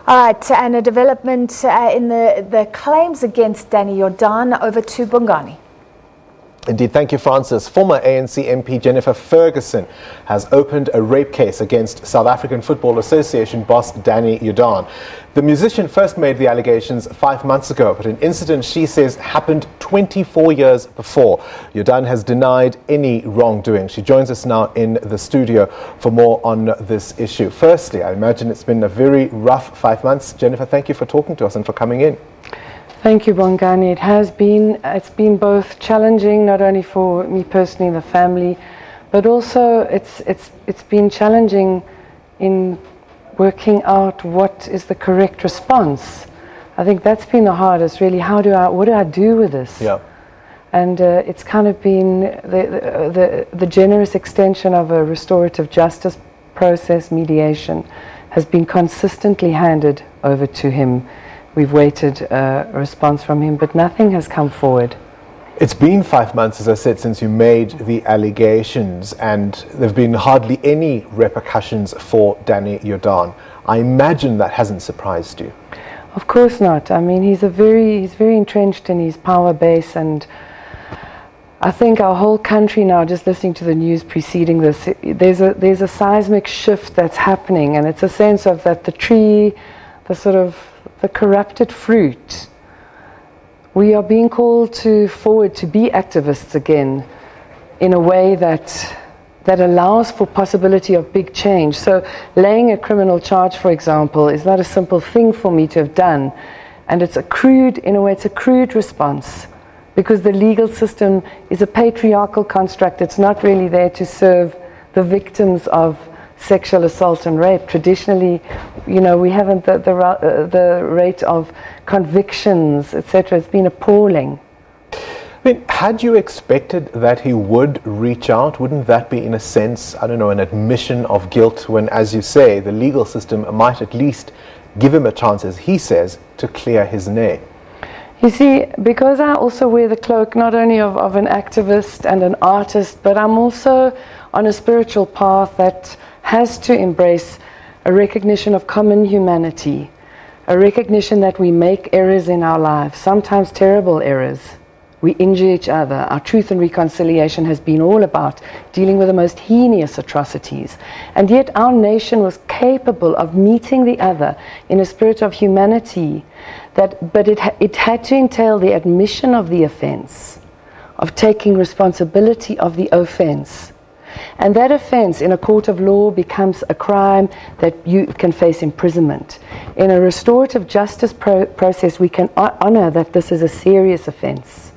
All right, and a development in the claims against Danny Jordaan over to Bongani. Indeed, thank you, Francis. Former ANC MP Jennifer Ferguson has opened a rape case against South African Football Association boss Danny Jordaan. The musician first made the allegations 5 months ago, but an incident she says happened 24 years before. Jordaan has denied any wrongdoing. She joins us now in the studio for more on this issue. Firstly, I imagine it's been a very rough 5 months. Jennifer, thank you for talking to us and for coming in. Thank you, Bongani. It's been both challenging, not only for me personally and the family, but also it's been challenging in working out what is the correct response. I think that's been the hardest, really. What do I do with this? Yeah. And it's kind of been the generous extension of a restorative justice process, mediation, has been consistently handed over to him. We've waited a response from him, but nothing has come forward. It's been 5 months, as I said, since you made the allegations, and there have been hardly any repercussions for Danny Jordaan. I imagine that hasn't surprised you. Of course not. I mean, he's very entrenched in his power base, and I think our whole country now, just listening to the news preceding this, there's a seismic shift that's happening, and it's a sense of that the tree, the corrupted fruit. We are being called forward to be activists again in a way that allows for possibility of big change. So laying a criminal charge, for example, is not a simple thing for me to have done. And it's a crude response, because the legal system is a patriarchal construct. It's not really there to serve the victims of sexual assault and rape. Traditionally, you know, we haven't the rate of convictions, etc. It's been appalling. I mean, had you expected that he would reach out? Wouldn't that be, in a sense, I don't know, an admission of guilt when, as you say, the legal system might at least give him a chance, as he says, to clear his name? You see, because I also wear the cloak not only of an activist and an artist, but I'm also on a spiritual path that has to embrace a recognition of common humanity, a recognition that we make errors in our lives, sometimes terrible errors. We injure each other. Our Truth and Reconciliation has been all about dealing with the most heinous atrocities. And yet our nation was capable of meeting the other in a spirit of humanity, but it had to entail the admission of the offense, of taking responsibility of the offense. And that offense in a court of law becomes a crime that you can face imprisonment. In a restorative justice process, we can honor that this is a serious offense,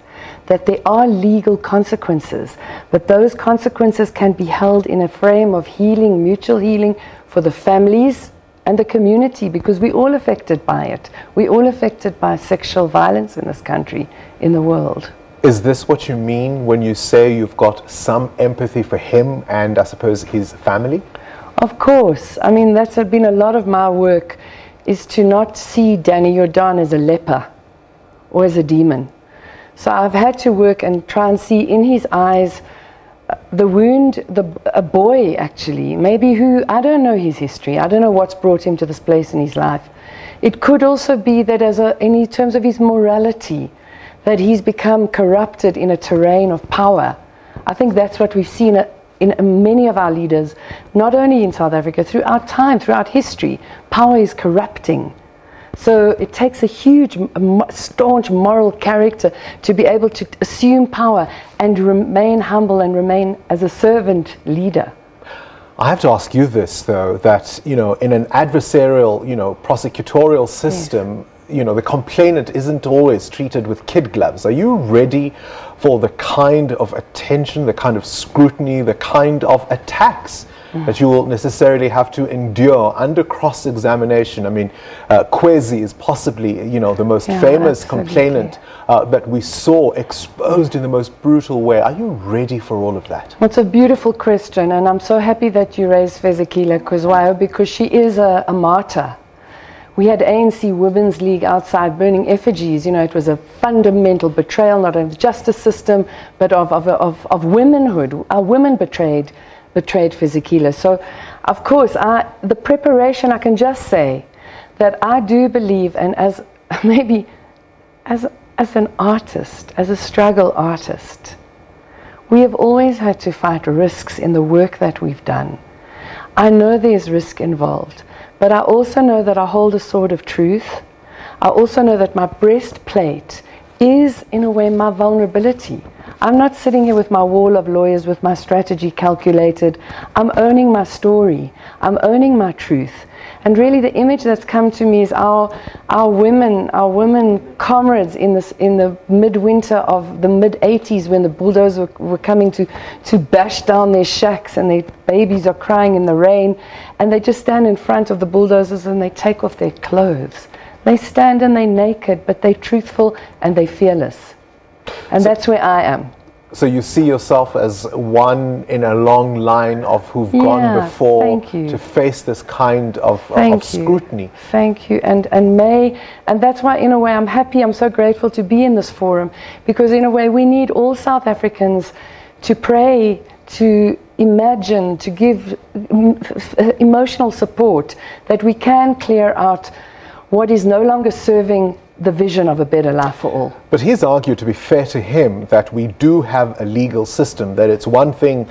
that there are legal consequences, but those consequences can be held in a frame of healing, mutual healing for the families and the community, because we're all affected by it. We're all affected by sexual violence in this country, in the world. Is this what you mean when you say you've got some empathy for him and, I suppose, his family? Of course. I mean, that's been a lot of my work, is to not see Danny Jordaan as a leper or as a demon. So I've had to work and try and see in his eyes the wound, a boy actually, maybe who, I don't know his history, I don't know what's brought him to this place in his life. It could also be that in terms of his morality, that he's become corrupted in a terrain of power. I think that's what we've seen in many of our leaders, not only in South Africa, throughout time, throughout history. Power is corrupting. So it takes a huge, staunch moral character to be able to assume power and remain humble and remain as a servant leader. I have to ask you this, though, that, you know, in an adversarial, you know, prosecutorial system, yes, you know, the complainant isn't always treated with kid gloves. Are you ready for the kind of attention, the kind of scrutiny, the kind of attacks that you will necessarily have to endure under cross-examination? I mean, Kwezi is possibly, you know, the most famous complainant that we saw exposed in the most brutal way. Are you ready for all of that? Well, it's a beautiful question, and I'm so happy that you raised Fezekile Kuzwayo, because she is a martyr. We had ANC Women's League outside burning effigies. You know, it was a fundamental betrayal, not of the justice system, but of womanhood. Our women betrayed Fezekile. So, of course, the preparation, I can just say, that I do believe, and as maybe as an artist, as a struggle artist, we have always had to fight risks in the work that we've done. I know there's risk involved, but I also know that I hold a sword of truth. I also know that my breastplate is, in a way, my vulnerability. I'm not sitting here with my wall of lawyers with my strategy calculated. I'm owning my story. I'm owning my truth. And really the image that's come to me is our women comrades in the midwinter of the mid-80s, when the bulldozers were coming to bash down their shacks and their babies are crying in the rain, and they just stand in front of the bulldozers and they take off their clothes. They stand and they're naked, but they're truthful and they're fearless. And that's where I am. So you see yourself as one in a long line of who've gone before to face this kind of scrutiny. Thank you. And that's why, in a way, I'm happy, I'm so grateful to be in this forum, because in a way we need all South Africans to pray, to imagine, to give emotional support, that we can clear out what is no longer serving the vision of a better life for all. But he's argued, to be fair to him, that we do have a legal system, that it's one thing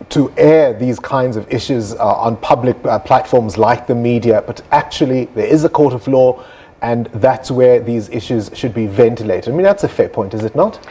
to air these kinds of issues on public platforms like the media, but actually there is a court of law, and that's where these issues should be ventilated. I mean, that's a fair point, is it not?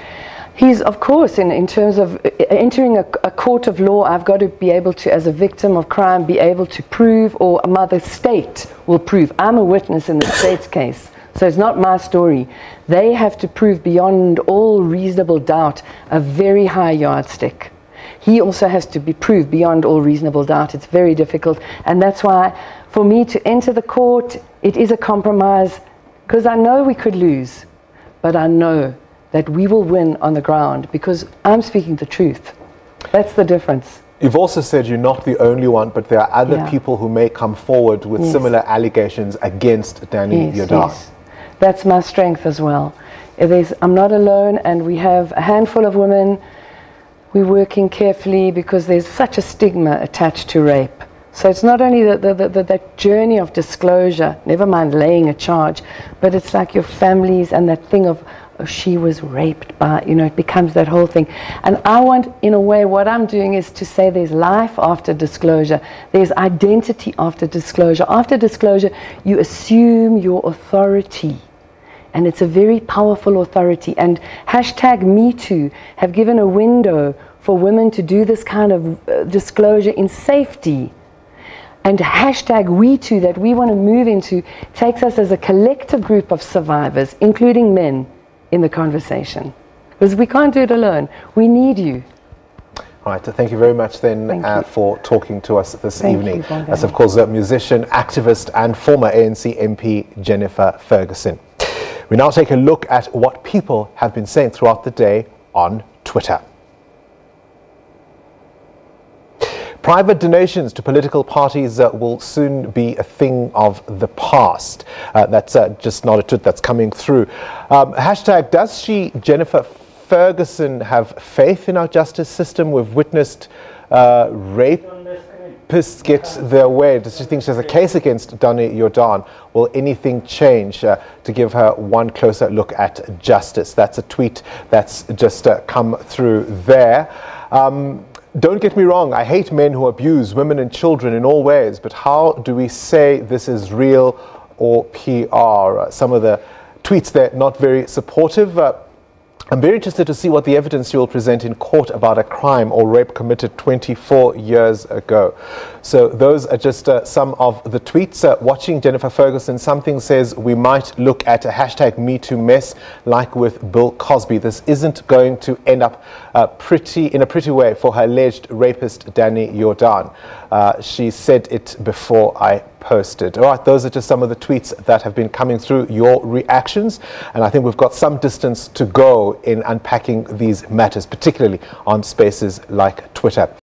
He's, of course, in terms of entering a court of law, I've got to be able to, as a victim of crime, be able to prove, or the state will prove. I'm a witness in the state's case, so it's not my story. They have to prove beyond all reasonable doubt a very high yardstick. He also has to be proved beyond all reasonable doubt. It's very difficult, and that's why, for me to enter the court, it is a compromise, because I know we could lose, but I know that we will win on the ground, because I'm speaking the truth. That's the difference. You've also said you're not the only one, but there are other people who may come forward with similar allegations against Danny Jordaan. Yes. That's my strength as well. I'm not alone, and we have a handful of women. We're working carefully, because there's such a stigma attached to rape. So it's not only that journey of disclosure, never mind laying a charge, but it's like your families and that thing of, oh, she was raped by, it becomes that whole thing. And I want, in a way, what I'm doing is to say there's life after disclosure. There's identity after disclosure. After disclosure, you assume your authority. And it's a very powerful authority. And #MeToo have given a window for women to do this kind of disclosure in safety. And #WeToo that we want to move into takes us as a collective group of survivors, including men, in the conversation. Because we can't do it alone. We need you. All right, thank you very much then for talking to us this evening. That's, of course, musician, activist and former ANC MP Jennifer Ferguson. We now take a look at what people have been saying throughout the day on Twitter. Private donations to political parties will soon be a thing of the past. That's just not a tweet that's coming through. Does she, Jennifer Ferguson, have faith in our justice system? We've witnessed rapists get their way. Does she think she has a case against Danny Jordaan? Will anything change to give her one closer look at justice? That's a tweet that's just come through there. Don't get me wrong, I hate men who abuse women and children in all ways, but how do we say this is real or PR? Some of the tweets there not very supportive. I'm very interested to see what the evidence you will present in court about a crime or rape committed 24 years ago. So those are just some of the tweets. Watching Jennifer Ferguson, something says we might look at a #MeToo mess like with Bill Cosby. This isn't going to end up in a pretty way for her alleged rapist Danny Jordaan. She said it before I posted. All right, those are just some of the tweets that have been coming through, your reactions, and I think we've got some distance to go in unpacking these matters, particularly on spaces like Twitter.